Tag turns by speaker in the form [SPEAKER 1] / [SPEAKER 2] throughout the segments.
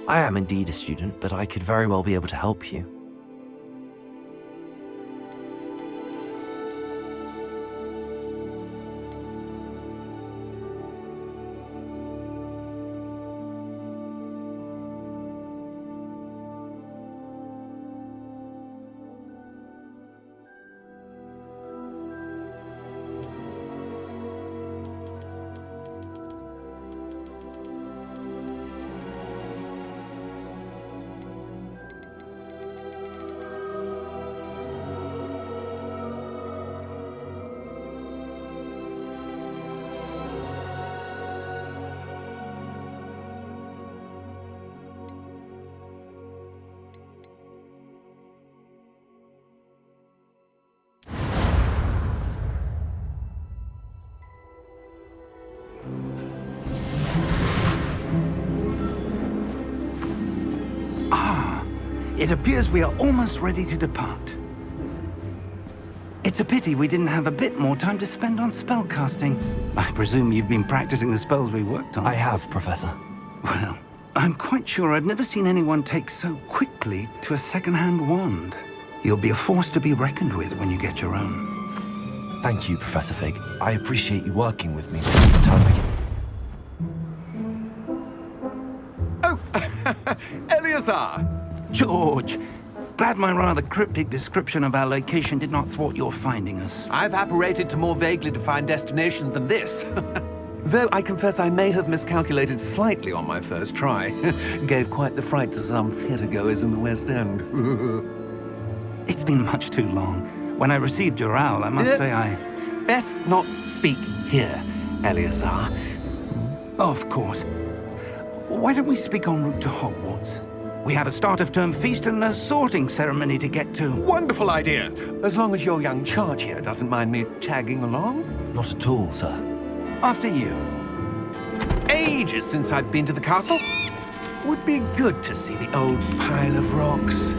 [SPEAKER 1] I am indeed a student, but I could very well be able to help you.
[SPEAKER 2] It appears we are almost ready to depart. It's a pity we didn't have a bit more time to spend on spellcasting. I presume you've been practicing the spells we worked on.
[SPEAKER 1] I have, Professor.
[SPEAKER 2] Well, I'm quite sure I've never seen anyone take so quickly to a second-hand wand. You'll be a force to be reckoned with when you get your own.
[SPEAKER 1] Thank you, Professor Fig. I appreciate you working with me all the time again.
[SPEAKER 3] Oh, Eleazar!
[SPEAKER 2] George, glad my rather cryptic description of our location did not thwart your finding us.
[SPEAKER 3] I've apparated to more vaguely defined destinations than this. Though I confess I may have miscalculated slightly on my first try. Gave quite the fright to some theatergoers in the West End.
[SPEAKER 2] It's been much too long. When I received your owl, I must say I...
[SPEAKER 3] Best not speak here, Eleazar.
[SPEAKER 2] Of course. Why don't we speak en route to Hogwarts? We have a start-of-term feast and a sorting ceremony to get to.
[SPEAKER 3] Wonderful idea! As long as your young charge here doesn't mind me tagging along.
[SPEAKER 1] Not at all, sir.
[SPEAKER 2] After you.
[SPEAKER 3] Ages since I've been to the castle. Would be good to see the old pile of rocks.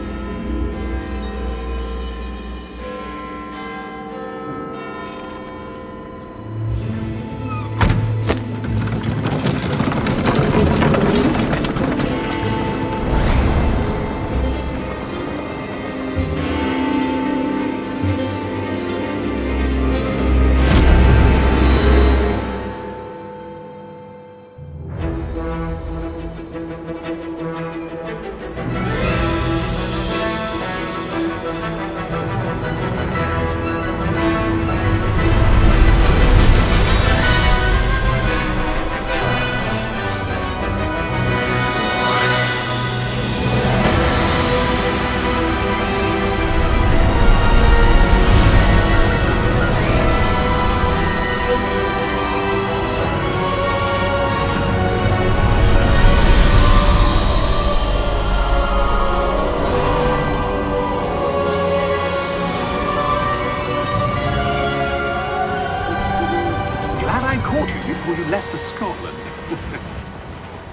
[SPEAKER 3] Before you left for Scotland.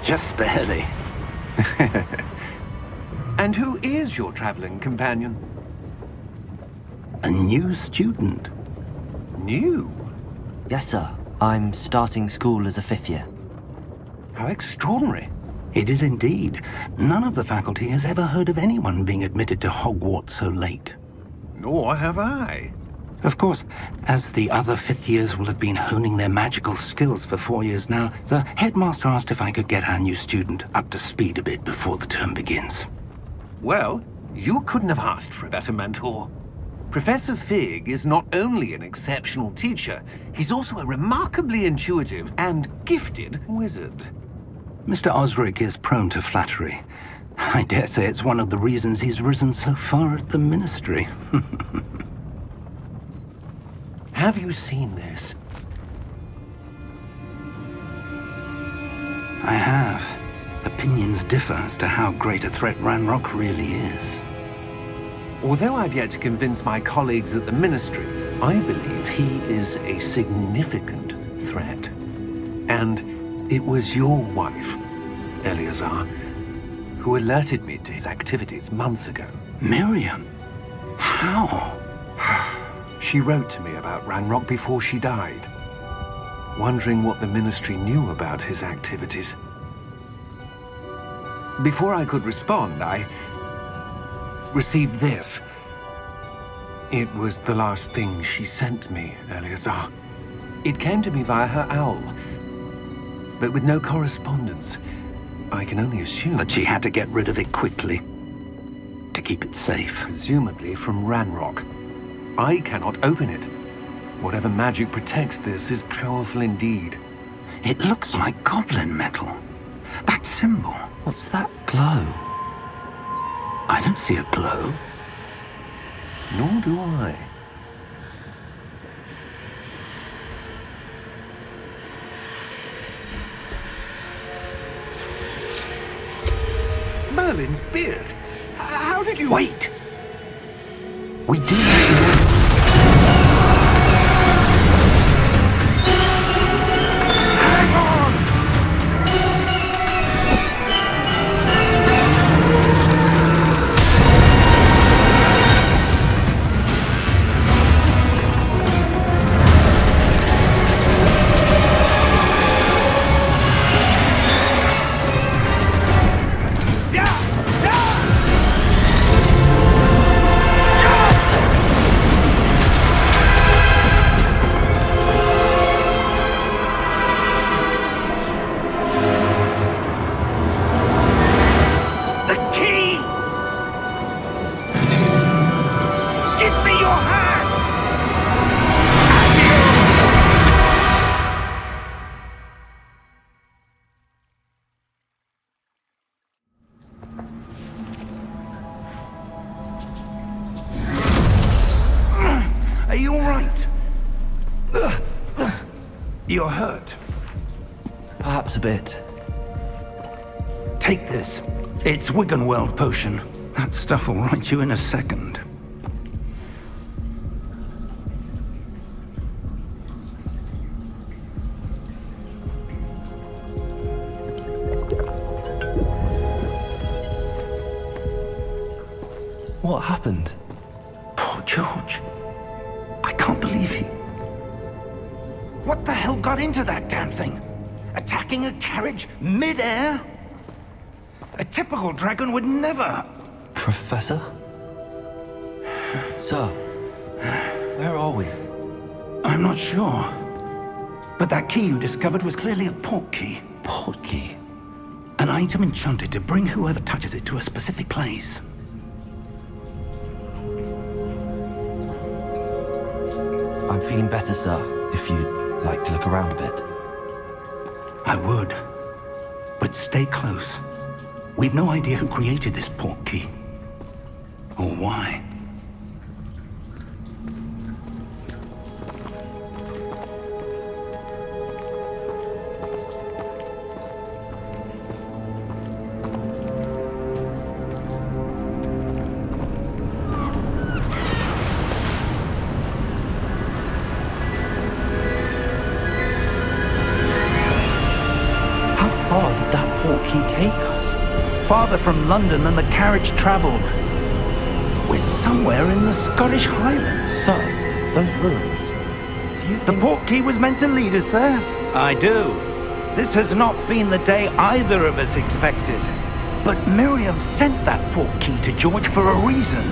[SPEAKER 2] Just barely.
[SPEAKER 3] And who is your traveling companion?
[SPEAKER 2] A new student.
[SPEAKER 3] New?
[SPEAKER 1] Yes, sir. I'm starting school as a 5th year.
[SPEAKER 3] How extraordinary.
[SPEAKER 2] It is indeed. None of the faculty has ever heard of anyone being admitted to Hogwarts so late.
[SPEAKER 3] Nor have I.
[SPEAKER 2] Of course, as the other 5th years will have been honing their magical skills for 4 years now, the headmaster asked if I could get our new student up to speed a bit before the term begins.
[SPEAKER 3] Well, you couldn't have asked for a better mentor. Professor Fig is not only an exceptional teacher, he's also a remarkably intuitive and gifted wizard.
[SPEAKER 2] Mr. Osric is prone to flattery. I dare say it's one of the reasons he's risen so far at the Ministry.
[SPEAKER 3] Have you seen this?
[SPEAKER 2] I have. Opinions differ as to how great a threat Ranrock really is.
[SPEAKER 3] Although I've yet to convince my colleagues at the Ministry, I believe he is a significant threat. And it was your wife, Eleazar, who alerted me to his activities months ago.
[SPEAKER 2] Miriam? How?
[SPEAKER 3] She wrote to me about Ranrock before she died, wondering what the Ministry knew about his activities. Before I could respond, I received this. It was the last thing she sent me, Eleazar. It came to me via her owl, but with no correspondence. I can only assume
[SPEAKER 2] That she had to get rid of it quickly to keep it safe.
[SPEAKER 3] presumably from Ranrock. I cannot open it. Whatever magic protects this is powerful indeed.
[SPEAKER 2] It looks like goblin metal. That symbol.
[SPEAKER 1] What's that glow?
[SPEAKER 2] I don't see a glow.
[SPEAKER 3] Nor do I. Merlin's beard! How did you...
[SPEAKER 2] Wait! We do not know. Are you all right? You're hurt.
[SPEAKER 1] Perhaps a bit.
[SPEAKER 2] Take this. It's Wiggenweld potion. That stuff will right you in a second.
[SPEAKER 1] What happened?
[SPEAKER 2] Poor George. I can't believe he... What the hell got into that damn thing? Attacking a carriage mid-air? A typical dragon would never...
[SPEAKER 1] Professor? Sir, where are we?
[SPEAKER 2] I'm not sure. But that key you discovered was clearly a port key.
[SPEAKER 1] Port key?
[SPEAKER 2] An item enchanted to bring whoever touches it to a specific place.
[SPEAKER 1] I'm feeling better, sir, if you'd like to look around a bit.
[SPEAKER 2] I would. But stay close. We've no idea who created this port key. Or why.
[SPEAKER 1] How far did that port key take us?
[SPEAKER 2] Farther from London than the carriage traveled. We're somewhere in the Scottish Highlands.
[SPEAKER 1] Sir, those ruins. Do you
[SPEAKER 2] The
[SPEAKER 1] think...
[SPEAKER 2] port key was meant to lead us there? I do. This has not been the day either of us expected. But Miriam sent that port key to George for a reason.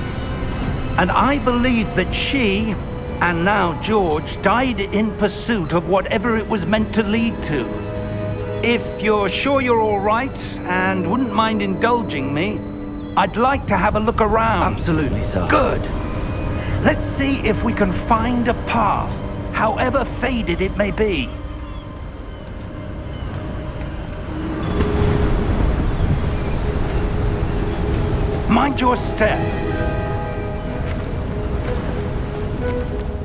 [SPEAKER 2] And I believe that she, and now George, died in pursuit of whatever it was meant to lead to. If you're sure you're all right, and wouldn't mind indulging me, I'd like to have a look around.
[SPEAKER 1] Absolutely, sir.
[SPEAKER 2] Good. Let's see if we can find a path, however faded it may be. Mind your step.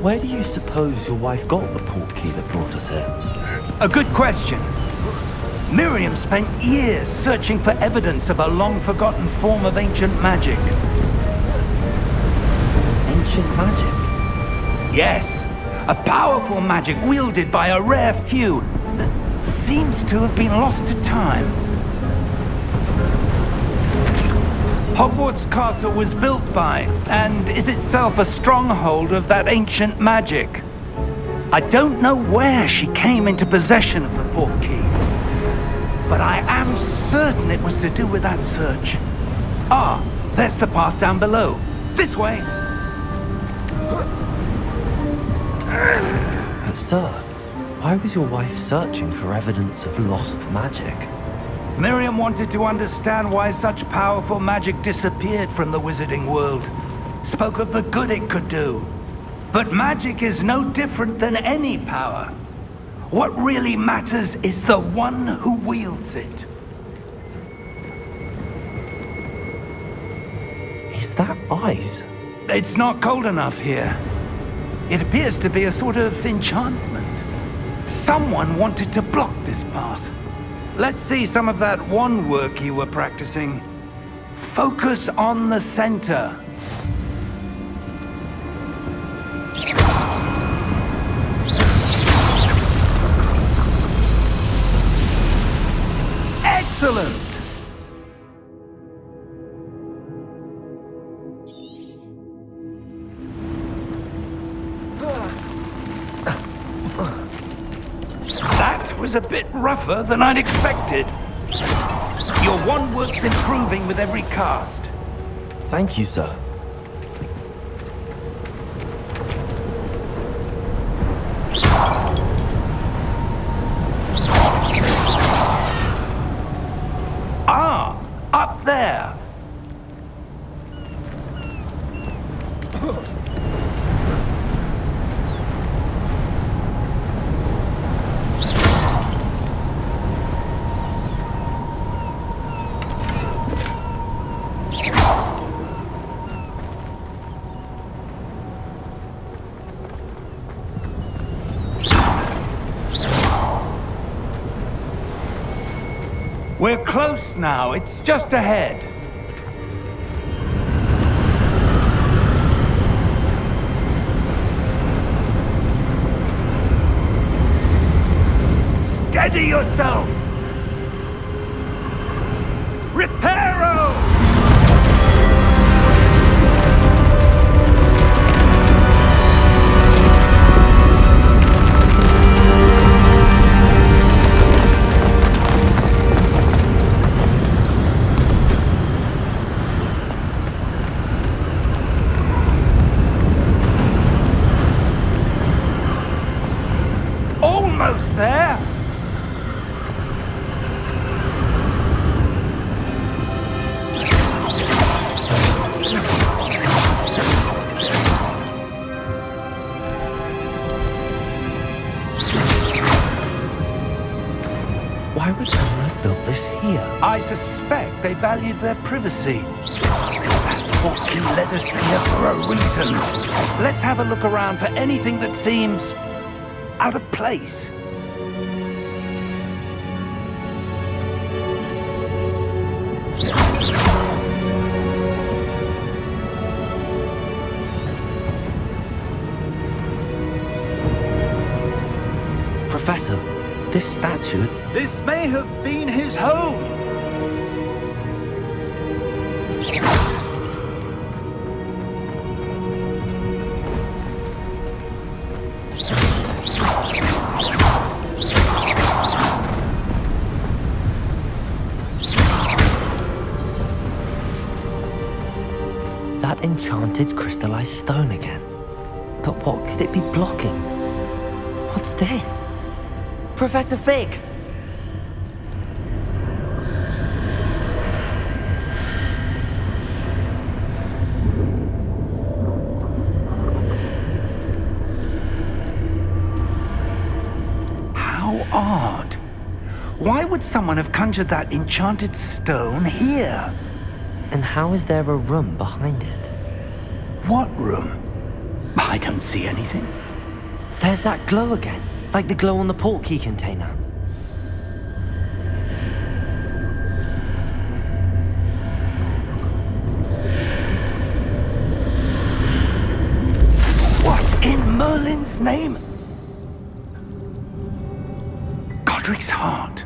[SPEAKER 1] Where do you suppose your wife got the port key that brought us here?
[SPEAKER 2] A good question. Miriam spent years searching for evidence of a long-forgotten form of ancient magic.
[SPEAKER 1] Ancient magic?
[SPEAKER 2] Yes, a powerful magic wielded by a rare few that seems to have been lost to time. Hogwarts Castle was built by, and is itself a stronghold of that ancient magic. I don't know where she came into possession of the port key, but I am certain it was to do with that search. Ah, there's the path down below. This way!
[SPEAKER 1] But sir, why was your wife searching for evidence of lost magic?
[SPEAKER 2] Miriam wanted to understand why such powerful magic disappeared from the wizarding world. Spoke of the good it could do. But magic is no different than any power. What really matters is the one who wields it.
[SPEAKER 1] Is that ice?
[SPEAKER 2] It's not cold enough here. It appears to be a sort of enchantment. Someone wanted to block this path. Let's see some of that wand work you were practicing. Focus on the center. Excellent! That was a bit rougher than I'd expected. Your wand work's improving with every cast.
[SPEAKER 1] Thank you, sir.
[SPEAKER 2] Ah, up there. We're close now. It's just ahead. Steady yourself! Reparo! Almost there!
[SPEAKER 1] Why would someone have built this here?
[SPEAKER 2] I suspect they valued their privacy. That portkey led us here for a reason. Let's have a look around for anything that seems out of place.
[SPEAKER 1] Professor, this statue...
[SPEAKER 2] This may have been his home.
[SPEAKER 1] That enchanted crystallized stone again. But what could it be blocking? What's this? Professor Fig!
[SPEAKER 2] How odd. Why would someone have conjured that enchanted stone here?
[SPEAKER 1] And how is there a room behind it?
[SPEAKER 2] What room? I don't see anything.
[SPEAKER 1] There's that glow again, like the glow on the portkey container.
[SPEAKER 2] What in Merlin's name? Godric's heart.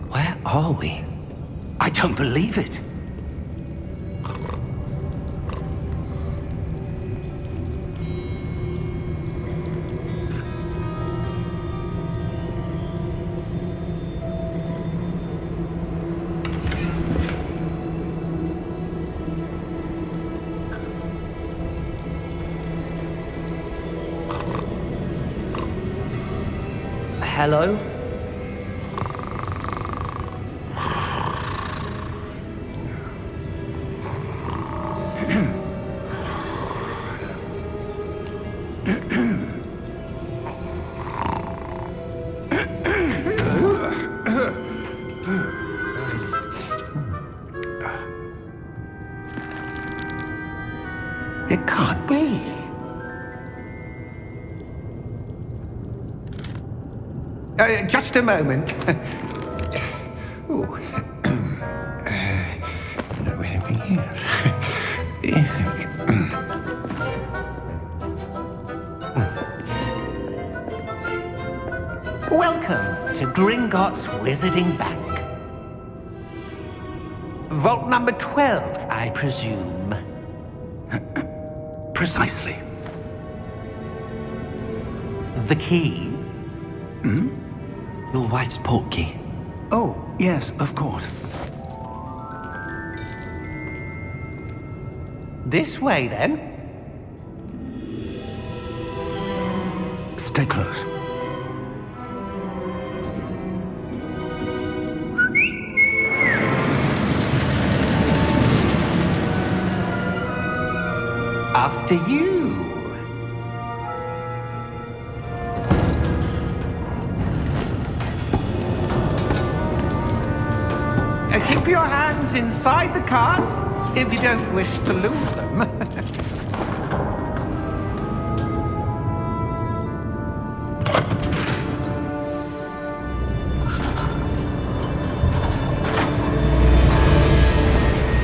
[SPEAKER 1] Where are we?
[SPEAKER 2] I don't believe it.
[SPEAKER 1] Hello?
[SPEAKER 3] It can't be. Just a moment. Ooh. No, anything here. Welcome to Gringotts Wizarding Bank. Vault number 12, I presume.
[SPEAKER 2] Precisely.
[SPEAKER 3] The key?
[SPEAKER 1] Your wife's portkey.
[SPEAKER 2] Oh, yes, of course.
[SPEAKER 3] This way, then.
[SPEAKER 2] Stay close.
[SPEAKER 3] After you. Keep your hands inside the cart if you don't wish to lose them.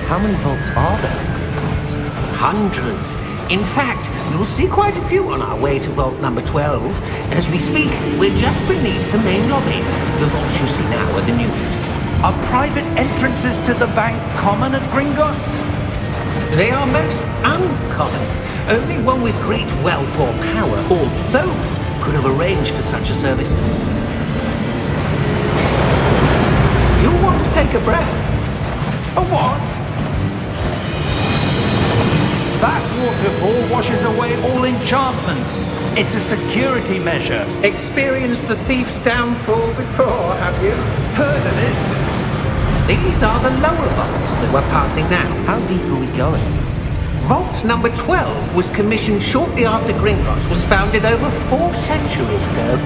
[SPEAKER 1] How many vaults are there in Gringotts?
[SPEAKER 3] Hundreds. In fact, you'll see quite a few on our way to vault number 12. As we speak, we're just beneath the main lobby. The vaults you see now are the newest.
[SPEAKER 2] Are private entrances to the bank common at Gringotts?
[SPEAKER 3] They are most uncommon. Only one with great wealth or power, or both, could have arranged for such a service. You'll want to take a breath.
[SPEAKER 2] A what? That waterfall washes away all enchantments. It's a security measure.
[SPEAKER 3] Experienced the thief's downfall before, have you?
[SPEAKER 2] Heard of it?
[SPEAKER 3] These are the lower vaults that we're passing now.
[SPEAKER 1] How deep are we going?
[SPEAKER 3] Vault number 12 was commissioned shortly after Gringotts was founded over 4 centuries ago.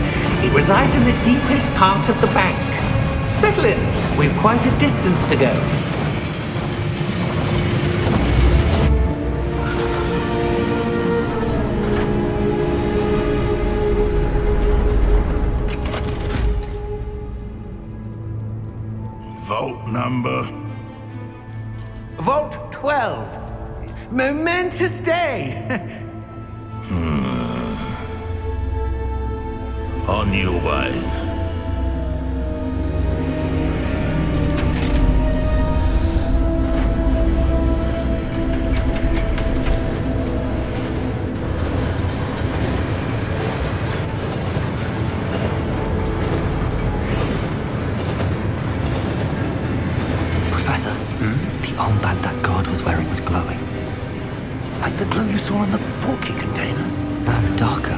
[SPEAKER 3] It resides in the deepest part of the bank. Settle in. We've quite a distance to go.
[SPEAKER 4] Vault number?
[SPEAKER 3] Vault 12. Momentous day.
[SPEAKER 4] On your way.
[SPEAKER 1] Professor, the armband that guard was wearing was glowing.
[SPEAKER 2] Like the glow you saw in the portkey container?
[SPEAKER 1] No, darker.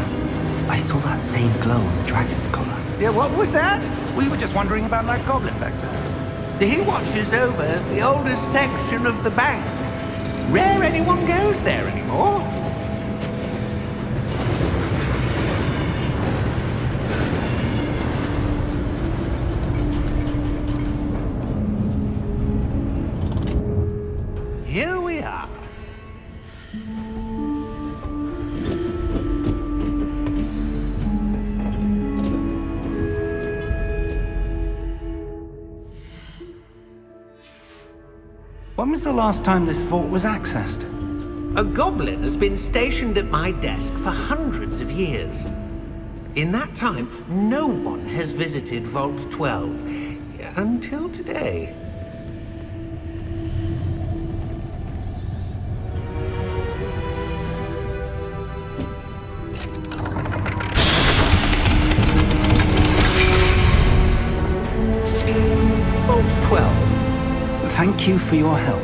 [SPEAKER 1] I saw that same glow on the dragon's collar.
[SPEAKER 3] Yeah, what was that?
[SPEAKER 2] We were just wondering about that goblin back there.
[SPEAKER 3] He watches over the oldest section of the bank. Rare anyone goes there anymore. Here we are.
[SPEAKER 2] When was the last time this vault was accessed?
[SPEAKER 3] A goblin has been stationed at my desk for hundreds of years. In that time, no one has visited Vault 12 until today. Vault 12.
[SPEAKER 2] Thank you for your help.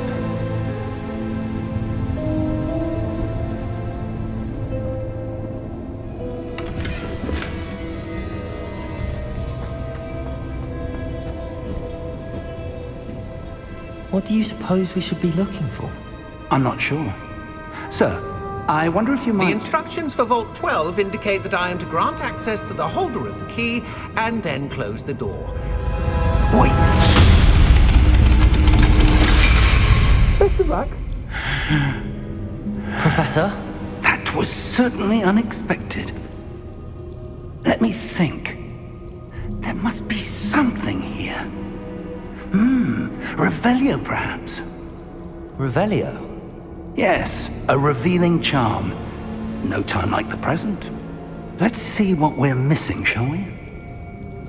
[SPEAKER 1] What do you suppose we should be looking for?
[SPEAKER 2] I'm not sure. Sir, I wonder if you
[SPEAKER 3] The
[SPEAKER 2] might...
[SPEAKER 3] instructions for Vault 12 indicate that I am to grant access to the holder of the key and then close the door.
[SPEAKER 2] Wait!
[SPEAKER 1] Professor?
[SPEAKER 2] That was certainly unexpected. Let me think. There must be something here. Revelio, perhaps?
[SPEAKER 1] Revelio?
[SPEAKER 2] Yes, a revealing charm. No time like the present. Let's see what we're missing, shall we?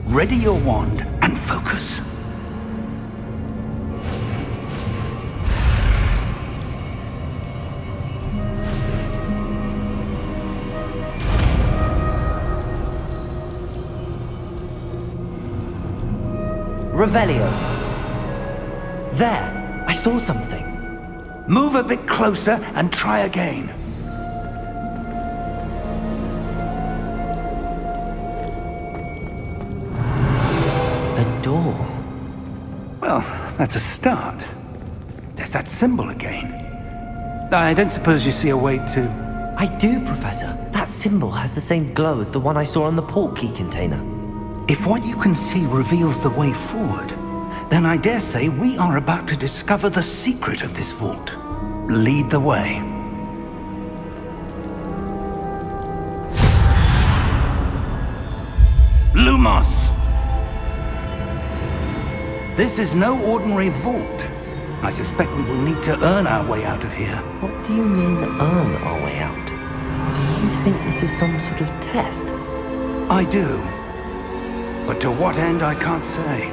[SPEAKER 2] Ready your wand and focus.
[SPEAKER 1] Revelio. There! I saw something.
[SPEAKER 2] Move a bit closer and try again.
[SPEAKER 1] A door.
[SPEAKER 2] Well, that's a start. There's that symbol again. I don't suppose you see a way to...
[SPEAKER 1] I do, Professor. That symbol has the same glow as the one I saw on the port key container.
[SPEAKER 2] If what you can see reveals the way forward, then I dare say we are about to discover the secret of this vault. Lead the way. Lumos! This is no ordinary vault. I suspect we will need to earn our way out of here.
[SPEAKER 1] What do you mean, earn our way out? Do you think this is some sort of test?
[SPEAKER 2] I do. But to what end, I can't say.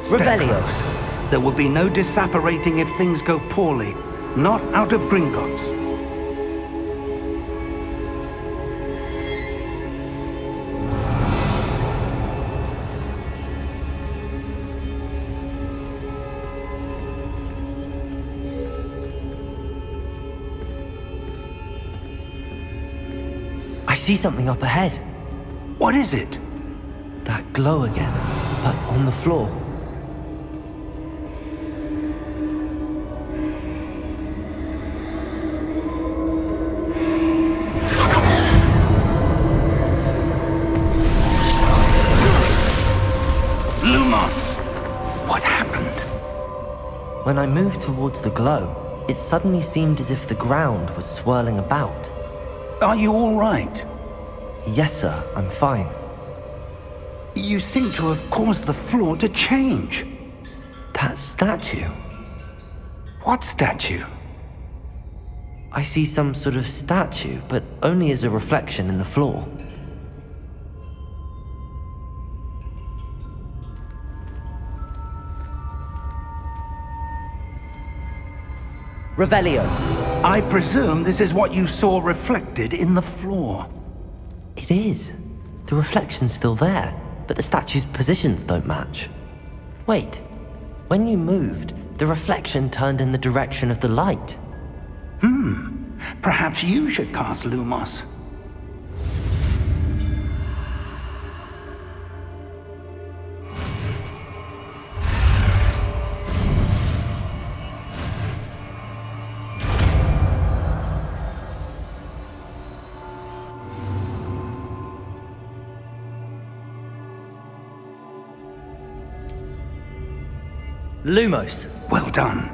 [SPEAKER 2] Stay
[SPEAKER 1] Revelio.
[SPEAKER 2] close. There will be no disapparating if things go poorly. Not out of Gringotts.
[SPEAKER 1] I see something up ahead.
[SPEAKER 2] What is it?
[SPEAKER 1] That glow again, but on the floor.
[SPEAKER 2] Lumos! What happened?
[SPEAKER 1] When I moved towards the glow, it suddenly seemed as if the ground was swirling about.
[SPEAKER 2] Are you all right?
[SPEAKER 1] Yes, sir, I'm fine.
[SPEAKER 2] You seem to have caused the floor to change.
[SPEAKER 1] That statue.
[SPEAKER 2] What statue?
[SPEAKER 1] I see some sort of statue, but only as a reflection in the floor. Revelio.
[SPEAKER 2] I presume this is what you saw reflected in the floor.
[SPEAKER 1] It is. The reflection's still there, but the statue's positions don't match. Wait. When you moved, the reflection turned in the direction of the light.
[SPEAKER 2] Perhaps you should cast Lumos.
[SPEAKER 1] Lumos.
[SPEAKER 2] Well done.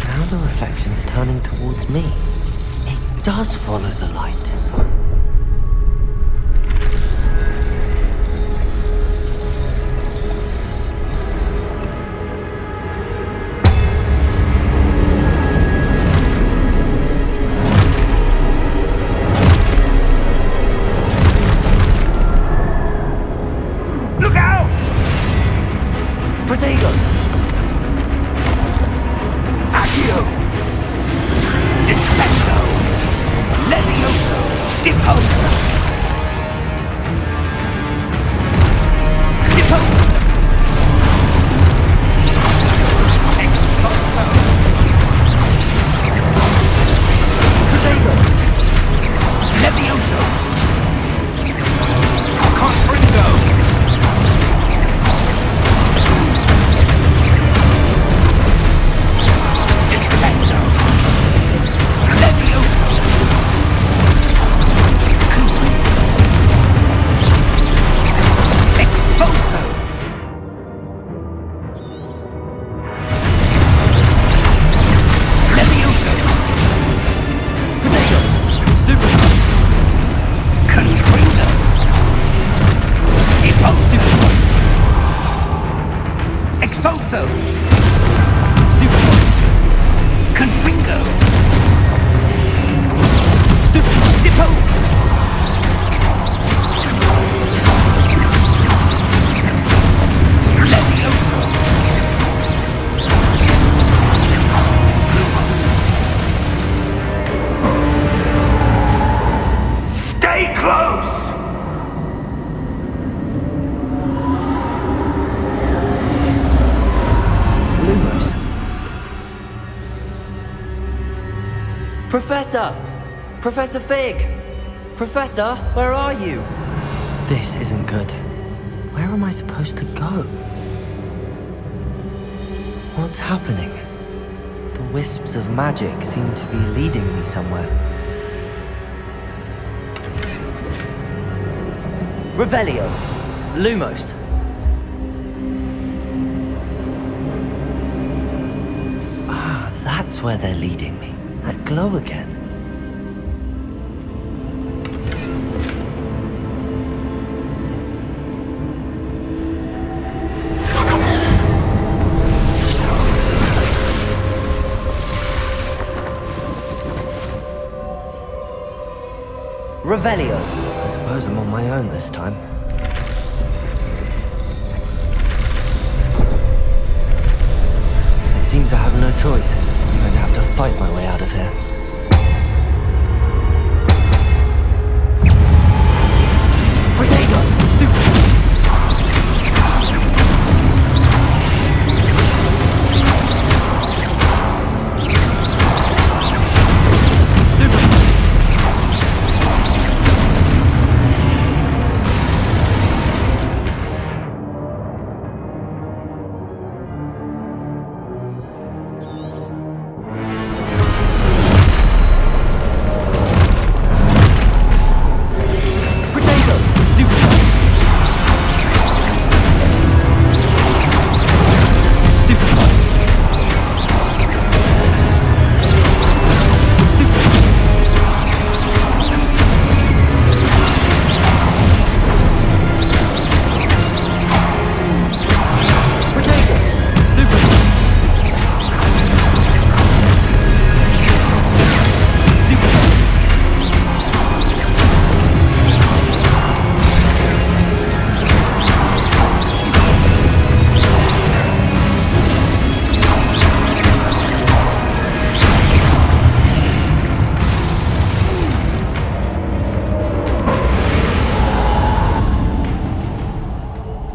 [SPEAKER 1] Now the reflection's turning towards me. It does follow the light.
[SPEAKER 2] Look out!
[SPEAKER 1] Protego!
[SPEAKER 2] Accio! Defendo! Levioso!
[SPEAKER 1] Professor! Professor Fig! Professor, where are you? This isn't good. Where am I supposed to go? What's happening? The wisps of magic seem to be leading me somewhere. Revelio! Lumos! Ah, that's where they're leading me. That glow again. Revelio. I suppose I'm on my own this time. It seems I have no choice. I'm going to have to fight my way out of here. Protego! Stupid!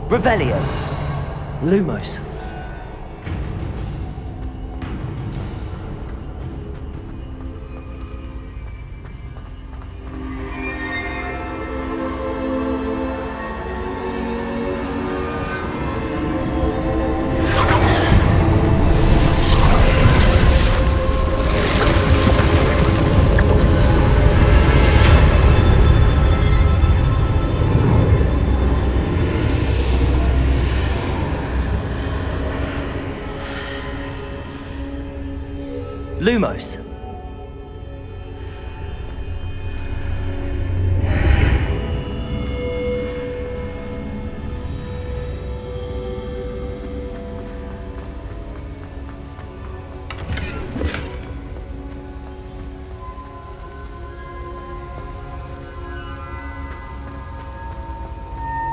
[SPEAKER 1] Revelio. Lumos. Lumos.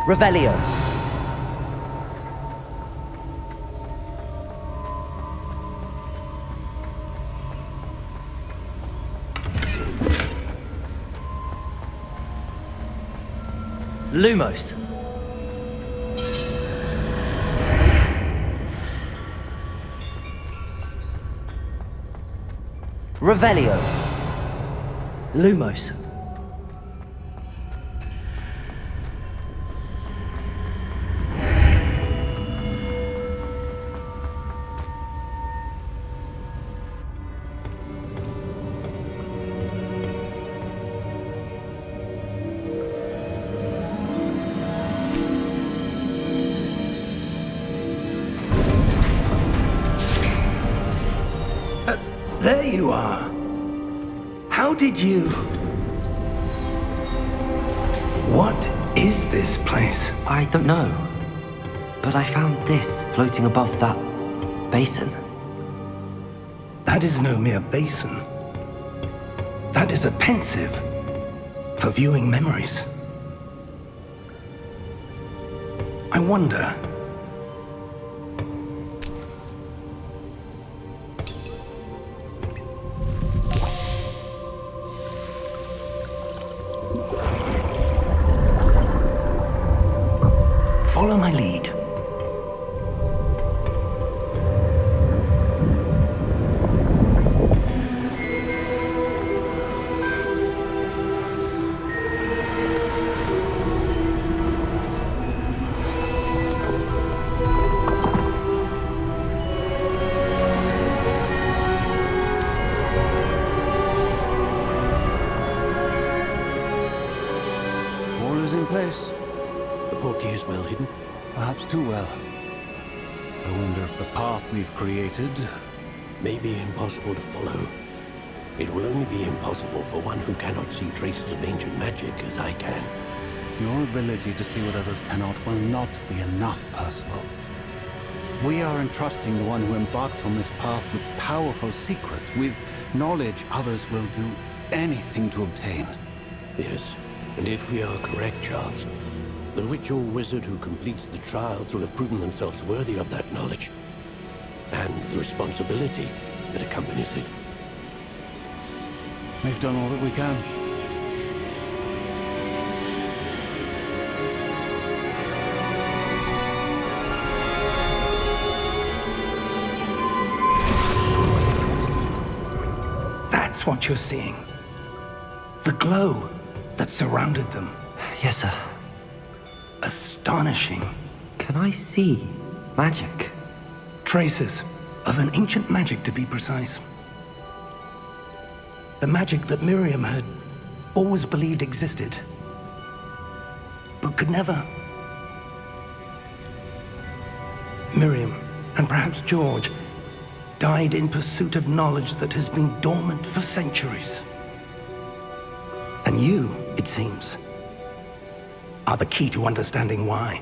[SPEAKER 1] Revelio. Lumos. Revelio. Lumos.
[SPEAKER 2] There you are. How did you... What is this place?
[SPEAKER 1] I don't know. But I found this floating above that basin.
[SPEAKER 2] That is no mere basin. That is a pensive for viewing memories. I wonder... Follow my lead.
[SPEAKER 5] Yes.
[SPEAKER 6] The portkey is well hidden.
[SPEAKER 5] Perhaps too well. I wonder if the path we've created...
[SPEAKER 6] May be impossible to follow. It will only be impossible for one who cannot see traces of ancient magic as I can.
[SPEAKER 5] Your ability to see what others cannot will not be enough, Percival. We are entrusting the one who embarks on this path with powerful secrets, with knowledge others will do anything to obtain.
[SPEAKER 6] Yes, and if we are correct, Charles, the witch or wizard who completes the trials will have proven themselves worthy of that knowledge, and the responsibility that accompanies it.
[SPEAKER 5] We've done all that we can.
[SPEAKER 2] That's what you're seeing. The glow that surrounded them.
[SPEAKER 1] Yes, sir.
[SPEAKER 2] Astonishing.
[SPEAKER 1] Can I see magic?
[SPEAKER 2] Traces of an ancient magic, to be precise. The magic that Miriam had always believed existed, but could never. Miriam, and perhaps George, died in pursuit of knowledge that has been dormant for centuries. And you, it seems, are the key to understanding why.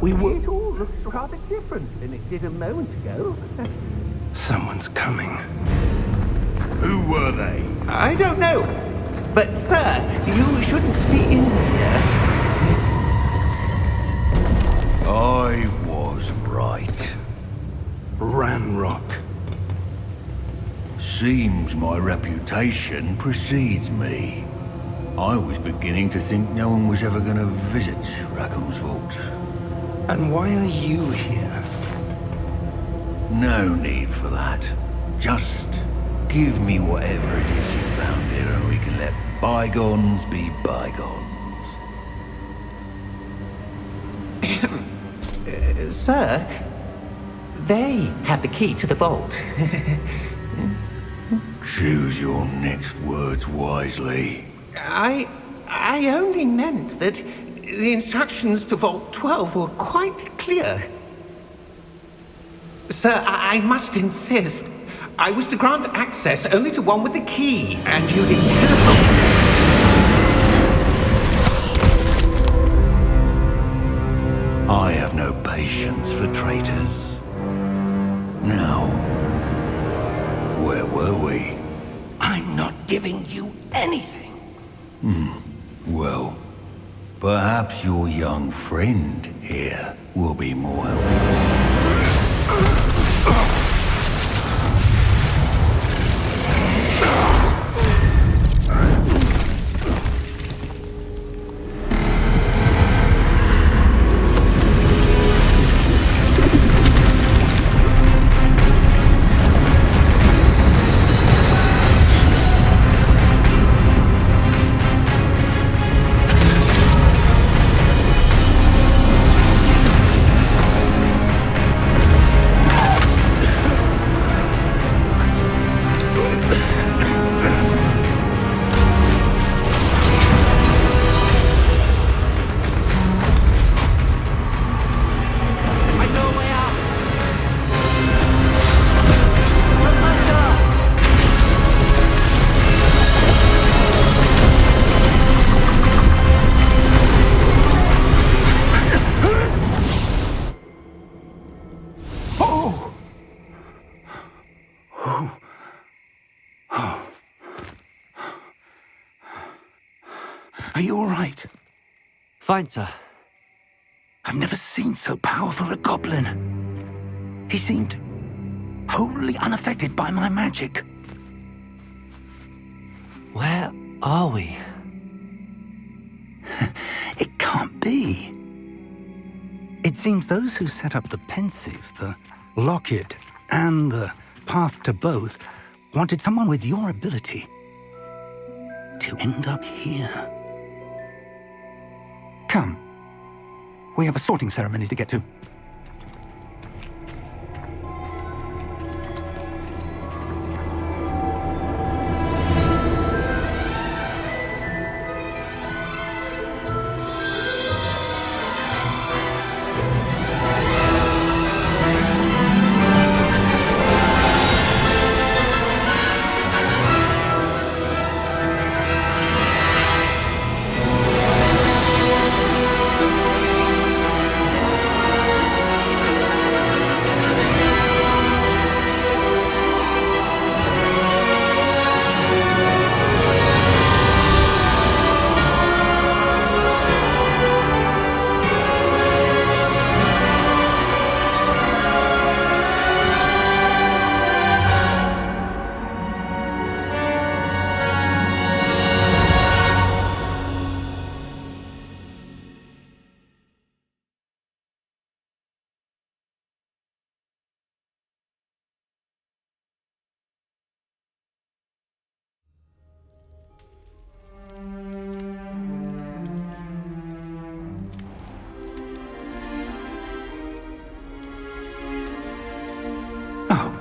[SPEAKER 2] We were...
[SPEAKER 7] It all looks rather different than it did a moment ago.
[SPEAKER 2] Someone's coming.
[SPEAKER 4] Who were they?
[SPEAKER 7] I don't know. But, sir, you shouldn't be in here.
[SPEAKER 4] I was right.
[SPEAKER 2] Ranrock.
[SPEAKER 4] Seems my reputation precedes me. I was beginning to think no one was ever going to visit Rackham's vault.
[SPEAKER 2] And why are you here?
[SPEAKER 4] No need for that. Just give me whatever it is you found here and we can let bygones be bygones.
[SPEAKER 7] Sir, they had the key to the vault.
[SPEAKER 4] Choose your next words wisely.
[SPEAKER 7] I only meant that the instructions to Vault 12 were quite clear. Sir, I must insist. I was to grant access only to one with the key, and you didn't have.
[SPEAKER 4] I have no patience for traitors. Now, where were we?
[SPEAKER 2] I'm not giving you anything.
[SPEAKER 4] Well, perhaps your young friend here will be more helpful.
[SPEAKER 2] Are you all right?
[SPEAKER 1] Fine, sir.
[SPEAKER 2] I've never seen so powerful a goblin. He seemed wholly unaffected by my magic.
[SPEAKER 1] Where are we?
[SPEAKER 2] It can't be. It seems those who set up the pensive, the locket, and the path to both wanted someone with your ability to end up here. Come. We have a sorting ceremony to get to.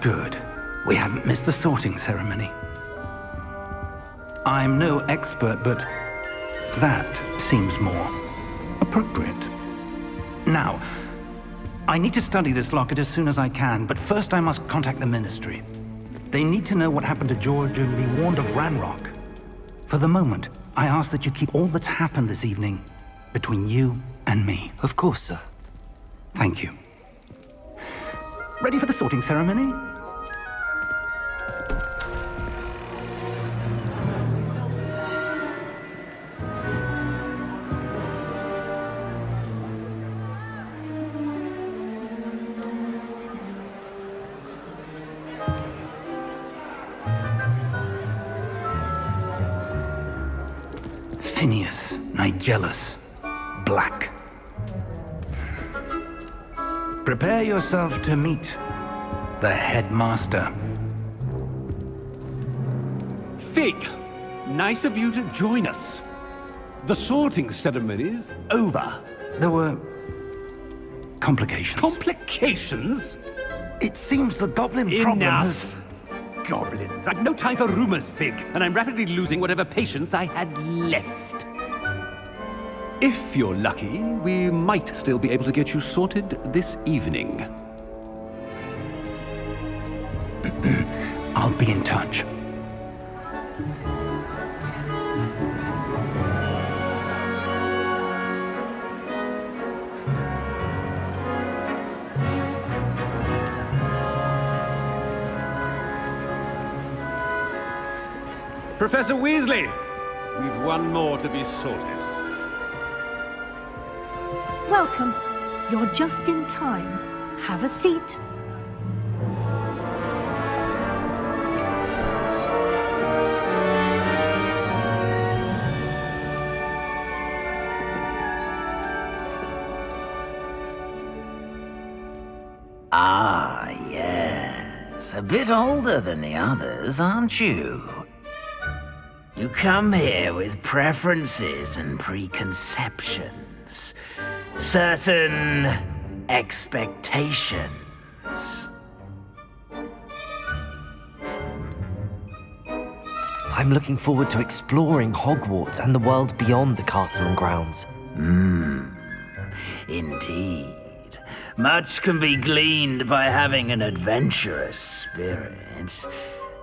[SPEAKER 2] Good. We haven't missed the sorting ceremony. I'm no expert, but that seems more appropriate. Now, I need to study this locket as soon as I can, but first I must contact the Ministry. They need to know what happened to George and be warned of Ranrock. For the moment, I ask that you keep all that's happened this evening between you and me.
[SPEAKER 1] Of course, sir.
[SPEAKER 2] Thank you. Ready for the sorting ceremony? Phineas, Nigellus, Black. Prepare yourself to meet the headmaster.
[SPEAKER 8] Fig, nice of you to join us. The sorting ceremony's over.
[SPEAKER 2] There were complications.
[SPEAKER 8] Complications?
[SPEAKER 2] It seems the goblin problem has...
[SPEAKER 8] Enough! Goblins. I've no time for rumors, Fig, and I'm rapidly losing whatever patience I had left. If you're lucky, we might still be able to get you sorted this evening.
[SPEAKER 2] I'll be in touch.
[SPEAKER 8] Professor Weasley, we've one more to be sorted.
[SPEAKER 9] Welcome. You're just in time. Have a seat.
[SPEAKER 10] Ah, yes. A bit older than the others, aren't you? You come here with preferences and preconceptions. Certain expectations.
[SPEAKER 1] I'm looking forward to exploring Hogwarts and the world beyond the castle and grounds.
[SPEAKER 10] Indeed. Much can be gleaned by having an adventurous spirit,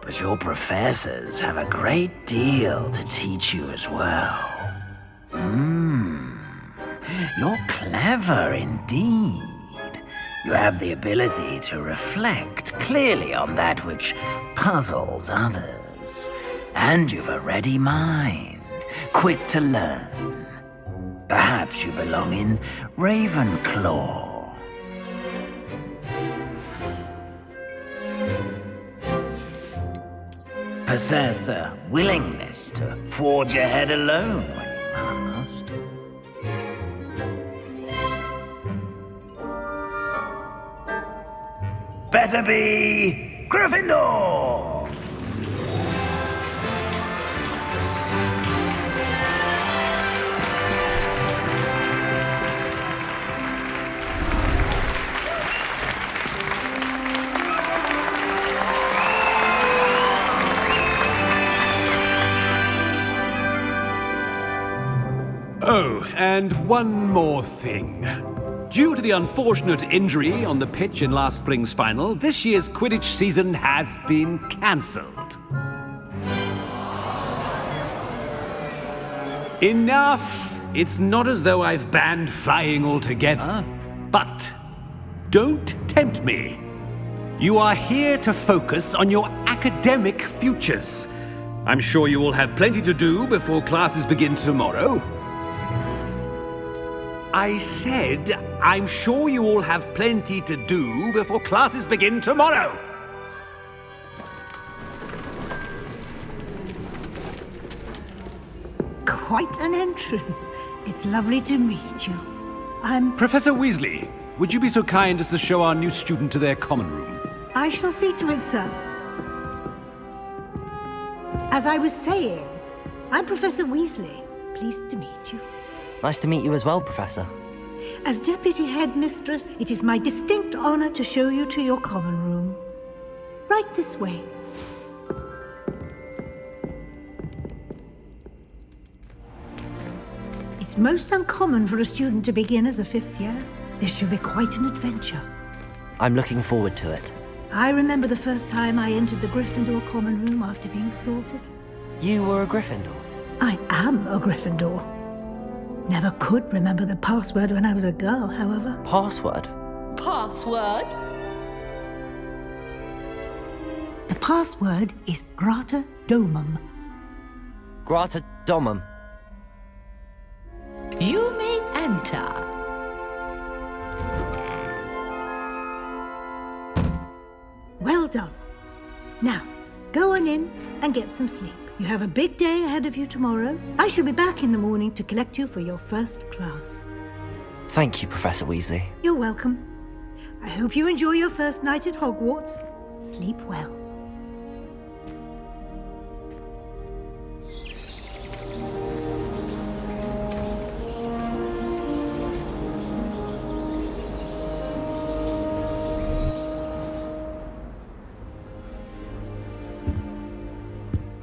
[SPEAKER 10] but your professors have a great deal to teach you as well. You're clever indeed. You have the ability to reflect clearly on that which puzzles others. And you've a ready mind, quick to learn. Perhaps you belong in Ravenclaw. Possess a willingness to forge ahead alone when you must. Better be Gryffindor!
[SPEAKER 8] Oh, and one more thing. Due to the unfortunate injury on the pitch in last spring's final, this year's Quidditch season has been cancelled. Enough! It's not as though I've banned flying altogether, but don't tempt me. You are here to focus on your academic futures. I'm sure you will have plenty to do before classes begin tomorrow. I said, I'm sure you all have plenty to do before classes begin tomorrow.
[SPEAKER 9] Quite an entrance. It's lovely to meet you. I'm...
[SPEAKER 8] Professor Weasley, would you be so kind as to show our new student to their common room?
[SPEAKER 9] I shall see to it, sir. As I was saying, I'm Professor Weasley. Pleased to meet you.
[SPEAKER 1] Nice to meet you as well, Professor.
[SPEAKER 9] As Deputy Headmistress, it is my distinct honor to show you to your common room. Right this way. It's most uncommon for a student to begin as a 5th year. This should be quite an adventure.
[SPEAKER 1] I'm looking forward to it.
[SPEAKER 9] I remember the first time I entered the Gryffindor common room after being sorted.
[SPEAKER 1] You were a Gryffindor?
[SPEAKER 9] I am a Gryffindor. Never could remember the password when I was a girl, however.
[SPEAKER 1] Password?
[SPEAKER 11] Password?
[SPEAKER 9] The password is Grata Domum.
[SPEAKER 1] Grata Domum.
[SPEAKER 11] You may enter.
[SPEAKER 9] Well done. Now, go on in and get some sleep. You have a big day ahead of you tomorrow. I shall be back in the morning to collect you for your first class.
[SPEAKER 1] Thank you, Professor Weasley.
[SPEAKER 9] You're welcome. I hope you enjoy your first night at Hogwarts. Sleep well.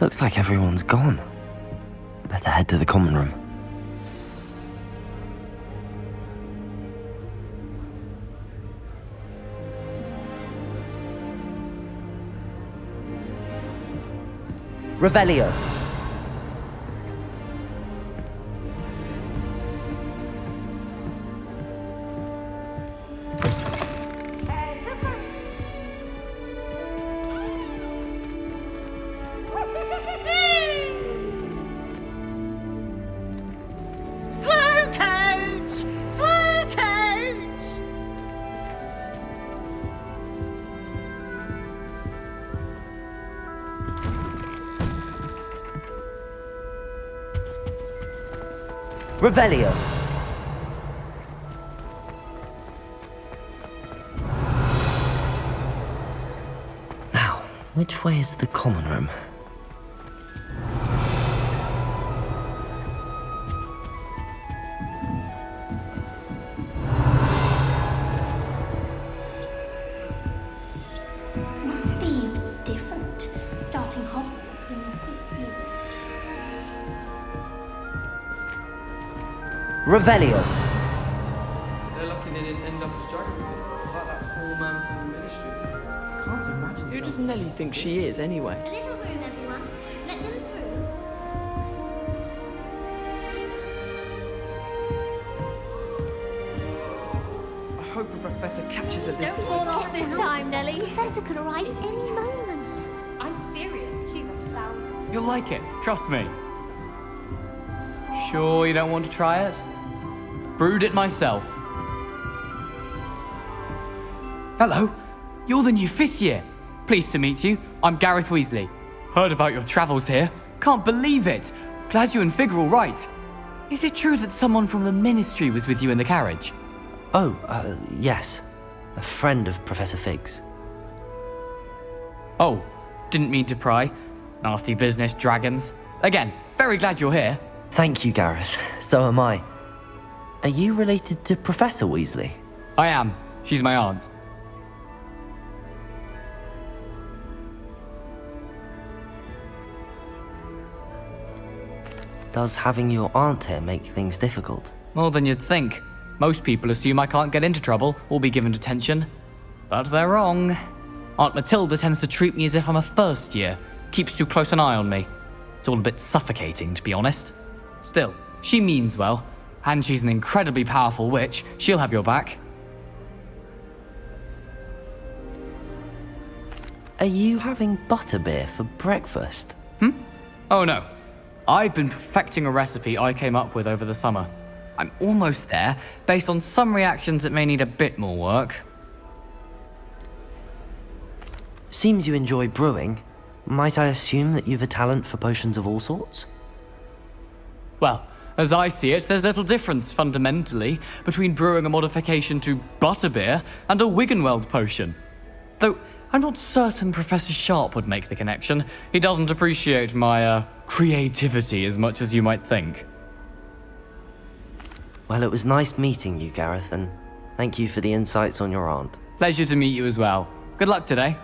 [SPEAKER 1] Looks like everyone's gone. Better head to the common room. Revelio. Revelio. Now, which way is the common room?
[SPEAKER 12] Must be different, starting Hogwarts in your first year.
[SPEAKER 1] Revelio.
[SPEAKER 13] They're lucky they didn't end up as dragon like that poor man from the ministry. Can't imagine. Who does Nelly think she is, anyway?
[SPEAKER 12] A little room, everyone. Let them through.
[SPEAKER 13] I hope the professor catches her this
[SPEAKER 12] Don't
[SPEAKER 13] time.
[SPEAKER 12] fall off this time, Nelly. The professor could arrive any moment. I'm serious. She's a clown.
[SPEAKER 14] You'll like it, trust me. Sure you don't want to try it? Brewed it myself. Hello, you're the new 5th year. Pleased to meet you. I'm Gareth Weasley. Heard about your travels here. Can't believe it. Glad you and Fig are all right. Is it true that someone from the Ministry was with you in the carriage?
[SPEAKER 1] Oh, yes. A friend of Professor Fig's.
[SPEAKER 14] Oh, didn't mean to pry. Nasty business, dragons. Again, very glad you're here.
[SPEAKER 1] Thank you, Gareth. So am I. Are you related to Professor Weasley?
[SPEAKER 14] I am. She's my aunt.
[SPEAKER 1] Does having your aunt here make things difficult?
[SPEAKER 14] More than you'd think. Most people assume I can't get into trouble or be given detention. But they're wrong. Aunt Matilda tends to treat me as if I'm a first year, keeps too close an eye on me. It's all a bit suffocating, to be honest. Still, she means well, and she's an incredibly powerful witch. She'll have your back.
[SPEAKER 1] Are you having butterbeer for breakfast?
[SPEAKER 14] Oh no. I've been perfecting a recipe I came up with over the summer. I'm almost there, based on some reactions that may need a bit more work.
[SPEAKER 1] Seems you enjoy brewing. Might I assume that you've a talent for potions of all sorts?
[SPEAKER 14] Well, as I see it, there's little difference, fundamentally, between brewing a modification to butterbeer and a Wiggenweld potion. Though, I'm not certain Professor Sharp would make the connection. He doesn't appreciate my, creativity as much as you might think.
[SPEAKER 1] Well, it was nice meeting you, Gareth, and thank you for the insights on your aunt.
[SPEAKER 14] Pleasure to meet you as well. Good luck today.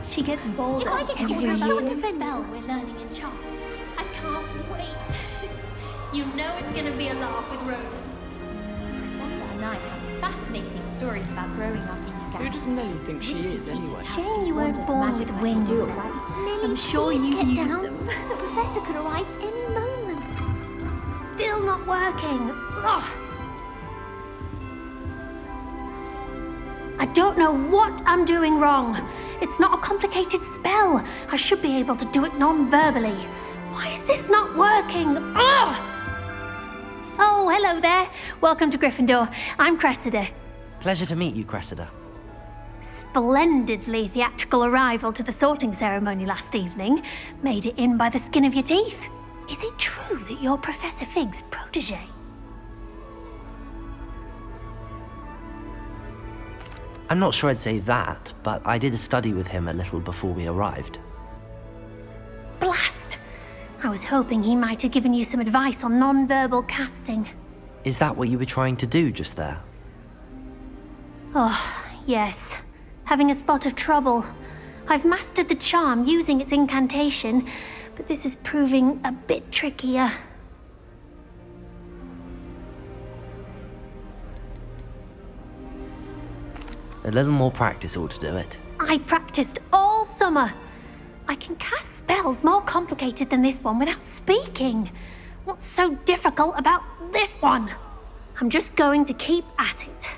[SPEAKER 12] She gets bolder.
[SPEAKER 11] If I get
[SPEAKER 12] every
[SPEAKER 11] you
[SPEAKER 12] year.
[SPEAKER 11] to spell we're learning in Charles, I can't wait. You know it's going to be a laugh with Ronan. Professor and I has fascinating stories about growing up in Uganda.
[SPEAKER 13] Who does Nelly think she is, anyway?
[SPEAKER 11] Shame you weren't born with wings. Nelly,
[SPEAKER 12] I'm sure
[SPEAKER 11] please
[SPEAKER 12] you
[SPEAKER 11] get
[SPEAKER 12] use
[SPEAKER 11] down.
[SPEAKER 12] them.
[SPEAKER 11] The professor could arrive any moment. Still not working. Ugh. I don't know what I'm doing wrong. It's not a complicated spell. I should be able to do it non-verbally. Why is this not working? Ugh! Oh, hello there. Welcome to Gryffindor. I'm Cressida.
[SPEAKER 1] Pleasure to meet you, Cressida.
[SPEAKER 11] Splendidly theatrical arrival to the sorting ceremony last evening. Made it in by the skin of your teeth. Is it true that you're Professor Fig's protege?
[SPEAKER 1] I'm not sure I'd say that, but I did a study with him a little before we arrived.
[SPEAKER 11] Blast! I was hoping he might have given you some advice on non-verbal casting.
[SPEAKER 1] Is that what you were trying to do just there?
[SPEAKER 11] Oh, yes. Having a spot of trouble. I've mastered the charm using its incantation, but this is proving a bit trickier.
[SPEAKER 1] A little more practice ought to do it.
[SPEAKER 11] I practiced all summer. I can cast spells more complicated than this one without speaking. What's so difficult about this one? I'm just going to keep at it.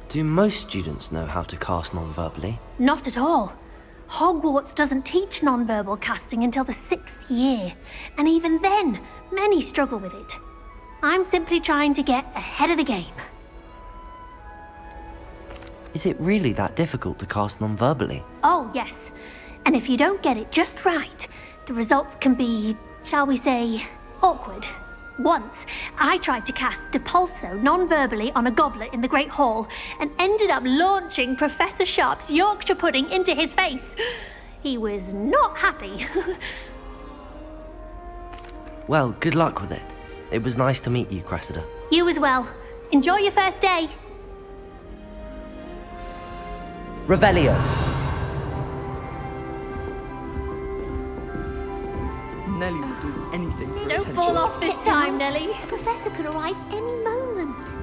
[SPEAKER 1] Do most students know how to cast non-verbally?
[SPEAKER 11] Not at all. Hogwarts doesn't teach nonverbal casting until the 6th year, and even then, many struggle with it. I'm simply trying to get ahead of the game.
[SPEAKER 1] Is it really that difficult to cast non-verbally?
[SPEAKER 11] Oh, yes. And if you don't get it just right, the results can be, shall we say, awkward. Once, I tried to cast Depulso non-verbally on a goblet in the Great Hall and ended up launching Professor Sharp's Yorkshire pudding into his face. He was not happy.
[SPEAKER 1] Well, good luck with it. It was nice to meet you, Cressida.
[SPEAKER 11] You as well. Enjoy your first day.
[SPEAKER 1] Revelio.
[SPEAKER 13] Nelly will do anything for
[SPEAKER 11] Don't
[SPEAKER 13] attention.
[SPEAKER 11] fall off this time, Nelly.
[SPEAKER 12] The professor could arrive any moment.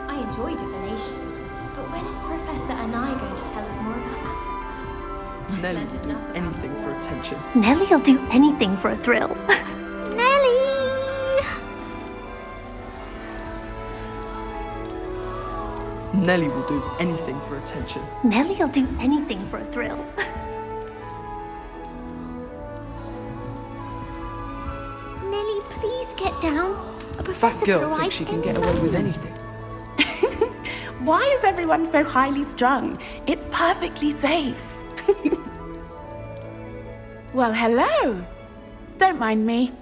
[SPEAKER 12] I enjoy divination, but when is Professor and I going to tell us more about Africa?
[SPEAKER 13] Nelly will do anything for attention.
[SPEAKER 11] Nelly'll do anything for a thrill.
[SPEAKER 12] Nelly!
[SPEAKER 13] Nelly will do anything for attention.
[SPEAKER 11] Nelly'll do anything for a thrill.
[SPEAKER 12] Nelly, please get down. A professor
[SPEAKER 13] That girl
[SPEAKER 12] could arrive
[SPEAKER 13] thinks she can
[SPEAKER 12] any
[SPEAKER 13] get away with
[SPEAKER 12] moment.
[SPEAKER 13] anything.
[SPEAKER 15] Why is everyone so highly strung? It's perfectly safe. Well, hello. Don't mind me.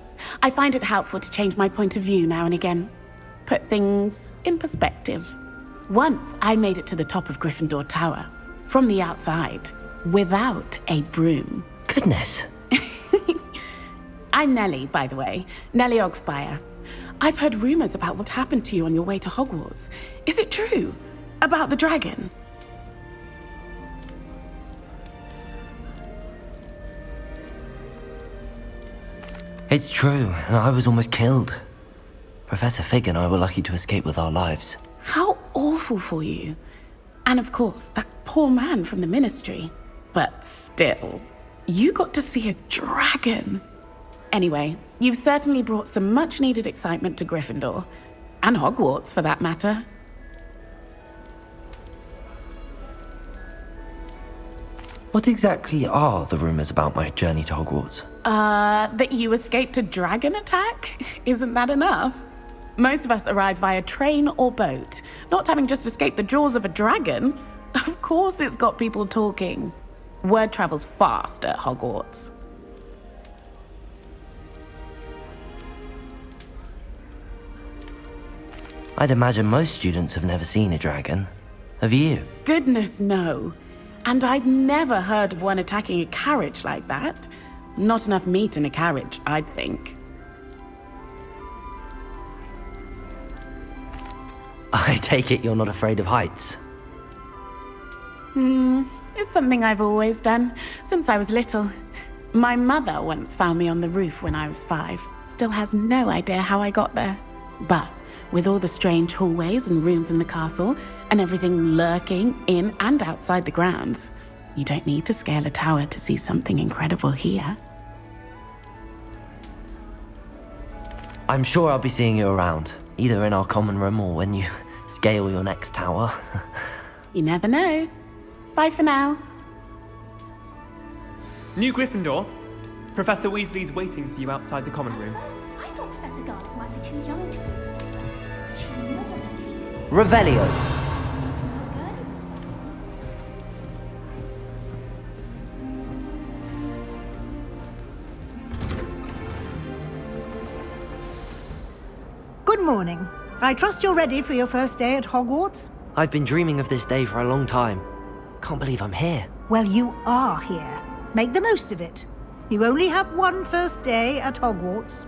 [SPEAKER 15] I find it helpful to change my point of view now and again. Put things in perspective. Once I made it to the top of Gryffindor Tower, from the outside, without a broom.
[SPEAKER 1] Goodness.
[SPEAKER 15] I'm Nelly, by the way. Nelly Ogspire. I've heard rumors about what happened to you on your way to Hogwarts. Is it true? About the dragon?
[SPEAKER 1] It's true, and I was almost killed. Professor Fig and I were lucky to escape with our lives.
[SPEAKER 15] How awful for you. And of course, that poor man from the Ministry. But still, you got to see a dragon. Anyway, you've certainly brought some much-needed excitement to Gryffindor. And Hogwarts, for that matter.
[SPEAKER 1] What exactly are the rumors about my journey to Hogwarts?
[SPEAKER 15] That you escaped a dragon attack? Isn't that enough? Most of us arrive via train or boat, not having just escaped the jaws of a dragon. Of course it's got people talking. Word travels fast at Hogwarts.
[SPEAKER 1] I'd imagine most students have never seen a dragon. Have you?
[SPEAKER 15] Goodness, no. And I've never heard of one attacking a carriage like that. Not enough meat in a carriage, I'd think.
[SPEAKER 1] I take it you're not afraid of heights.
[SPEAKER 15] It's something I've always done, since I was little. My mother once found me on the roof when I was 5. Still has no idea how I got there. But with all the strange hallways and rooms in the castle, and everything lurking in and outside the grounds, you don't need to scale a tower to see something incredible here.
[SPEAKER 1] I'm sure I'll be seeing you around, either in our common room or when you scale your next tower.
[SPEAKER 15] You never know. Bye for now.
[SPEAKER 16] New Gryffindor. Professor Weasley's waiting for you outside the common room.
[SPEAKER 11] I thought Professor Garlick might be too young to be. She's more than
[SPEAKER 1] Revelio.
[SPEAKER 9] Good morning. I trust you're ready for your first day at Hogwarts?
[SPEAKER 1] I've been dreaming of this day for a long time. Can't believe I'm here.
[SPEAKER 9] Well, you are here. Make the most of it. You only have one first day at Hogwarts.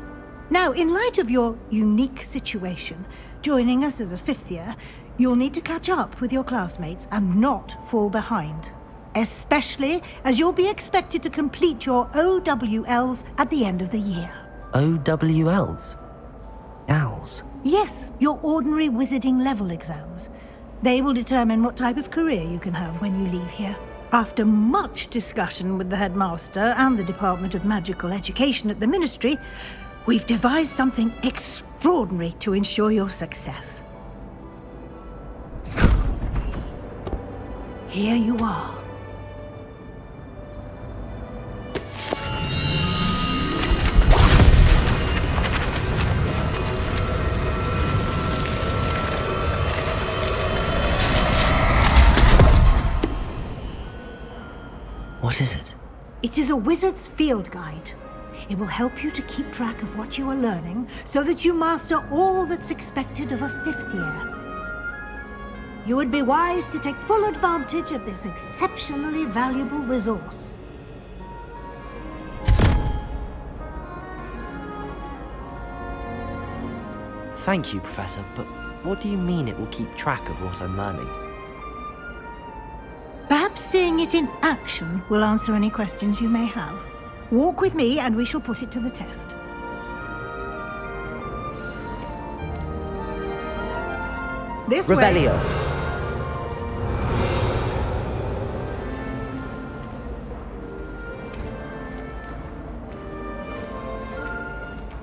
[SPEAKER 9] Now, in light of your unique situation, joining us as a 5th year, you'll need to catch up with your classmates and not fall behind. Especially as you'll be expected to complete your OWLs at the end of the year.
[SPEAKER 1] OWLs? Owls?
[SPEAKER 9] Yes, your ordinary wizarding level exams. They will determine what type of career you can have when you leave here. After much discussion with the headmaster and the Department of Magical Education at the Ministry, we've devised something extraordinary to ensure your success. Here you are.
[SPEAKER 1] What is it?
[SPEAKER 9] It is a wizard's field guide. It will help you to keep track of what you are learning so that you master all that's expected of a 5th year. You would be wise to take full advantage of this exceptionally valuable resource.
[SPEAKER 1] Thank you, Professor, but what do you mean it will keep track of what I'm learning?
[SPEAKER 9] Perhaps seeing it in action will answer any questions you may have. Walk with me and we shall put it to the test. This
[SPEAKER 1] Revelio.
[SPEAKER 9] way.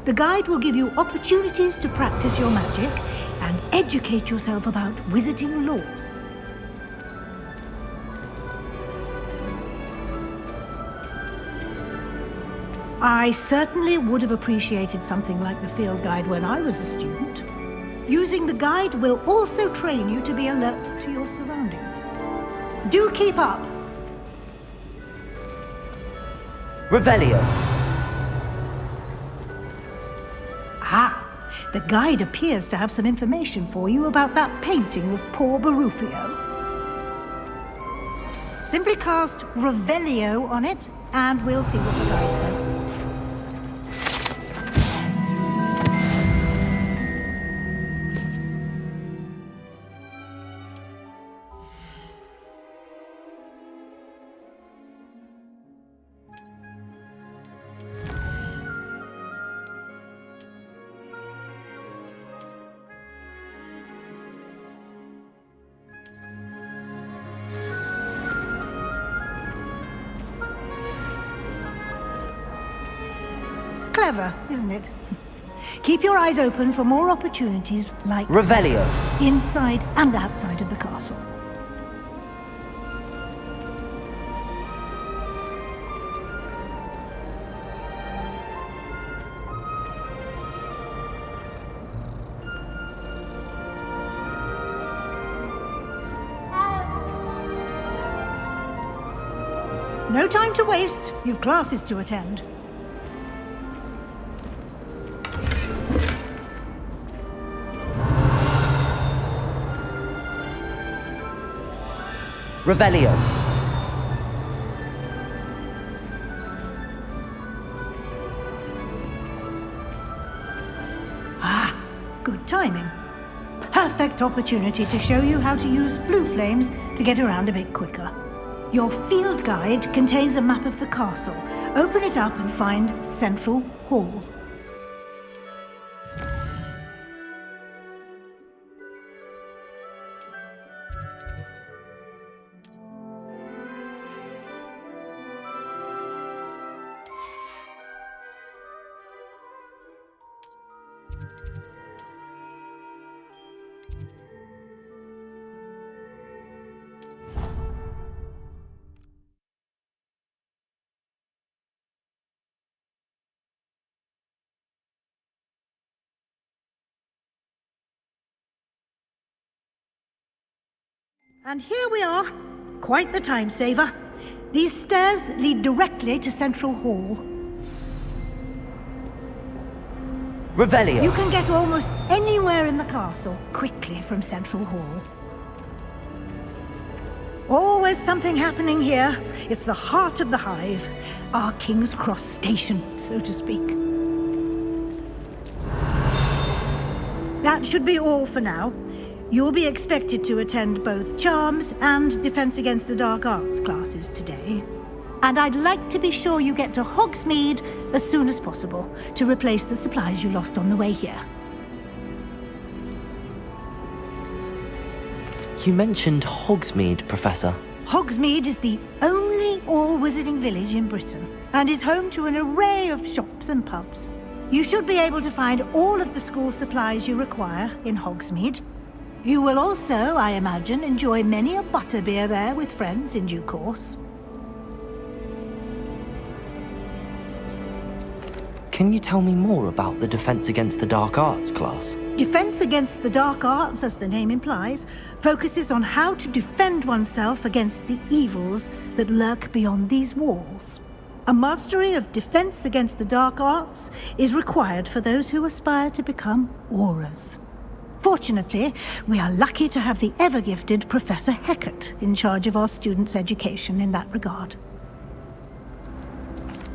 [SPEAKER 9] The guide will give you opportunities to practice your magic and educate yourself about wizarding lore. I certainly would have appreciated something like the field guide when I was a student. Using the guide will also train you to be alert to your surroundings. Do keep up!
[SPEAKER 1] Revelio.
[SPEAKER 9] Ah, the guide appears to have some information for you about that painting of poor Barufio. Simply cast Revelio on it, and we'll see what the guide says. Clever, isn't it? Keep your eyes open for more opportunities like
[SPEAKER 1] Revelio.
[SPEAKER 9] Inside and outside of the castle. No time to waste. You've classes to attend.
[SPEAKER 1] Revelio.
[SPEAKER 9] Ah, good timing. perfect opportunity to show you how to use flue flames to get around a bit quicker. Your field guide contains a map of the castle. Open it up and find Central Hall. And here we are. Quite the time saver. These stairs lead directly to Central Hall.
[SPEAKER 1] Revelio!
[SPEAKER 9] You can get almost anywhere in the castle quickly from Central Hall. Always something happening here. It's the heart of the hive. Our King's Cross station, so to speak. That should be all for now. You'll be expected to attend both Charms and Defense Against the Dark Arts classes today. And I'd like to be sure you get to Hogsmeade as soon as possible to replace the supplies you lost on the way here.
[SPEAKER 1] You mentioned Hogsmeade, Professor.
[SPEAKER 9] Hogsmeade is the only all-wizarding village in Britain and is home to an array of shops and pubs. You should be able to find all of the school supplies you require in Hogsmeade. You will also, I imagine, enjoy many a butterbeer there with friends in due course.
[SPEAKER 1] Can you tell me more about the Defense Against the Dark Arts class?
[SPEAKER 9] Defense Against the Dark Arts, as the name implies, focuses on how to defend oneself against the evils that lurk beyond these walls. A mastery of Defense Against the Dark Arts is required for those who aspire to become Aurors. Fortunately, we are lucky to have the ever-gifted Professor Hecat in charge of our students' education in that regard.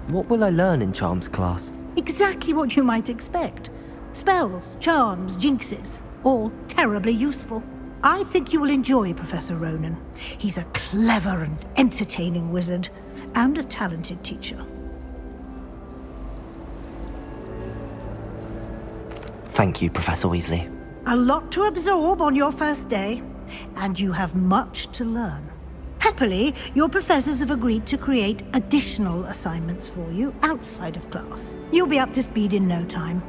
[SPEAKER 1] What will I learn in Charms class?
[SPEAKER 9] Exactly what you might expect. Spells, charms, jinxes, all terribly useful. I think you will enjoy Professor Ronan. He's a clever and entertaining wizard, and a talented teacher.
[SPEAKER 1] Thank you, Professor Weasley.
[SPEAKER 9] A lot to absorb on your first day, and you have much to learn. Happily, your professors have agreed to create additional assignments for you outside of class. You'll be up to speed in no time.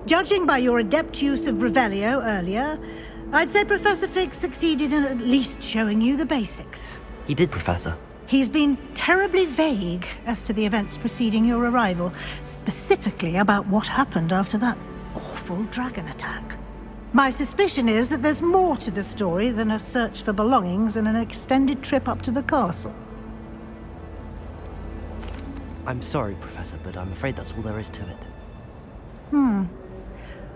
[SPEAKER 9] Judging by your adept use of Revelio earlier, I'd say Professor Fig succeeded in at least showing you the basics.
[SPEAKER 1] He did, Professor.
[SPEAKER 9] He's been terribly vague as to the events preceding your arrival, specifically about what happened after that awful dragon attack. My suspicion is that there's more to the story than a search for belongings and an extended trip up to the castle.
[SPEAKER 1] I'm sorry, Professor, but I'm afraid that's all there is to it.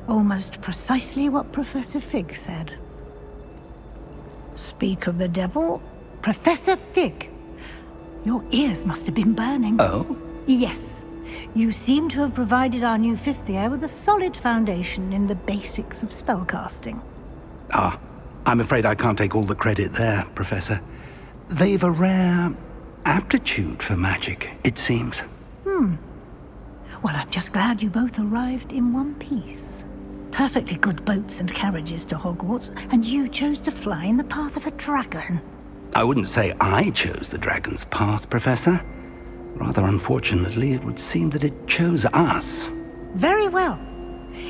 [SPEAKER 9] Almost precisely what Professor Fig said. Speak of the devil, Professor Fig. Your ears must have been burning.
[SPEAKER 2] Oh?
[SPEAKER 9] Yes. You seem to have provided our new fifth year with a solid foundation in the basics of spellcasting.
[SPEAKER 2] I'm afraid I can't take all the credit there, Professor. They've a rare aptitude for magic, it seems.
[SPEAKER 9] Well, I'm just glad you both arrived in one piece. Perfectly good boats and carriages to Hogwarts, and you chose to fly in the path of a dragon.
[SPEAKER 2] I wouldn't say I chose the dragon's path, Professor. Rather unfortunately, it would seem that it chose us.
[SPEAKER 9] Very well.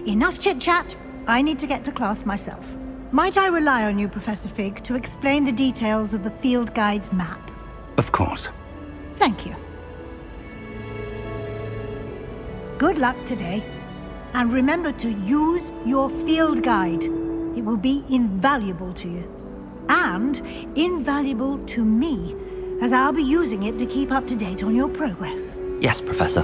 [SPEAKER 9] Enough chit-chat. I need to get to class myself. Might I rely on you, Professor Fig, to explain the details of the field guide's map?
[SPEAKER 2] Of course.
[SPEAKER 9] Thank you. Good luck today. And remember to use your field guide. It will be invaluable to you. And invaluable to me, as I'll be using it to keep up to date on your progress.
[SPEAKER 1] Yes, Professor.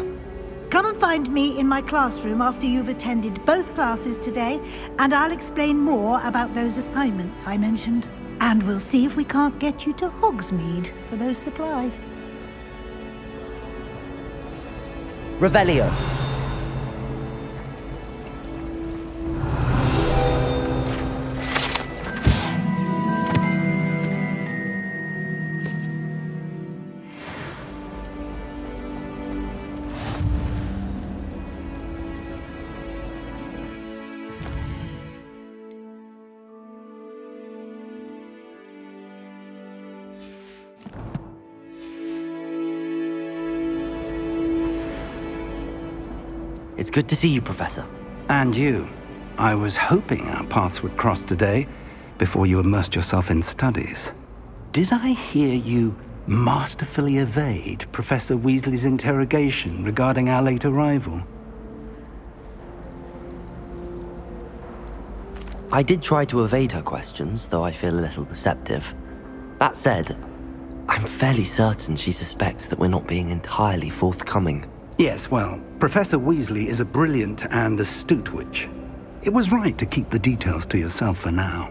[SPEAKER 9] Come and find me in my classroom after you've attended both classes today, and I'll explain more about those assignments I mentioned. And we'll see if we can't get you to Hogsmeade for those supplies.
[SPEAKER 1] Revelio. It's good to see you, Professor.
[SPEAKER 2] And you. I was hoping our paths would cross today, before you immersed yourself in studies. Did I hear you masterfully evade Professor Weasley's interrogation regarding our late arrival?
[SPEAKER 1] I did try to evade her questions, though I feel a little deceptive. That said, I'm fairly certain she suspects that we're not being entirely forthcoming.
[SPEAKER 2] Yes, well, Professor Weasley is a brilliant and astute witch. It was right to keep the details to yourself for now.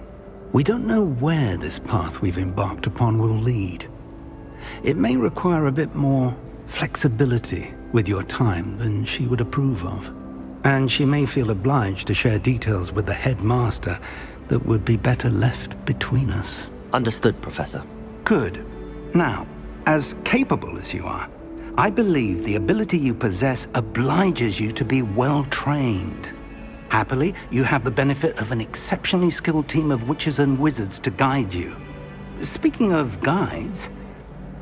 [SPEAKER 2] We don't know where this path we've embarked upon will lead. It may require a bit more flexibility with your time than she would approve of. And she may feel obliged to share details with the headmaster that would be better left between us.
[SPEAKER 1] Understood, Professor.
[SPEAKER 2] Good. Now, as capable as you are, I believe the ability you possess obliges you to be well-trained. Happily, you have the benefit of an exceptionally skilled team of witches and wizards to guide you. Speaking of guides,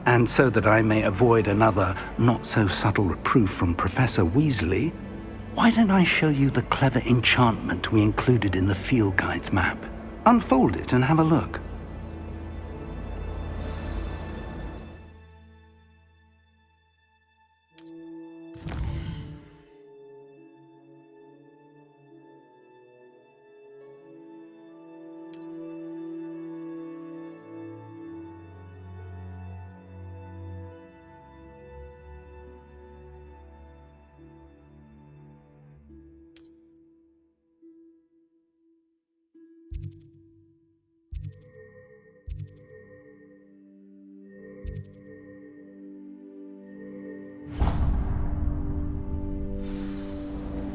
[SPEAKER 2] and so that I may avoid another not-so-subtle reproof from Professor Weasley, why don't I show you the clever enchantment we included in the field guide's map? Unfold it and have a look.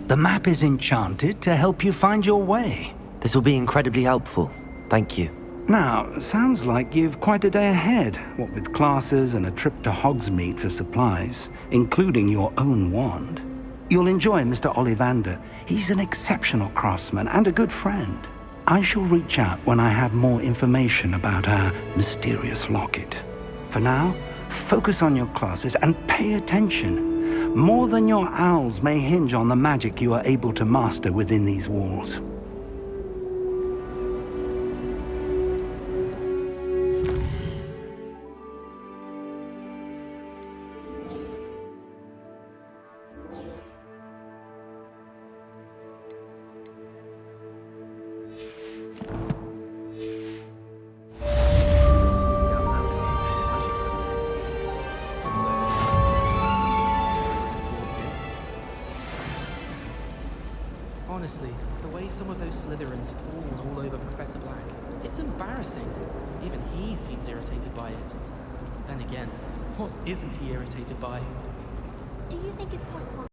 [SPEAKER 2] The map is enchanted to help you find your way.
[SPEAKER 1] This will be incredibly helpful. Thank you.
[SPEAKER 2] Now, sounds like you've quite a day ahead, what with classes and a trip to Hogsmeade for supplies, including your own wand. You'll enjoy Mr. Ollivander. He's an exceptional craftsman and a good friend. I shall reach out when I have more information about our mysterious locket. For now, focus on your classes and pay attention. More than your owls may hinge on the magic you are able to master within these walls.
[SPEAKER 13] Honestly, the way some of those Slytherins fawn all over Professor Black, it's embarrassing. Even he seems irritated by it. Then again, what isn't he irritated by?
[SPEAKER 12] Do you think it's possible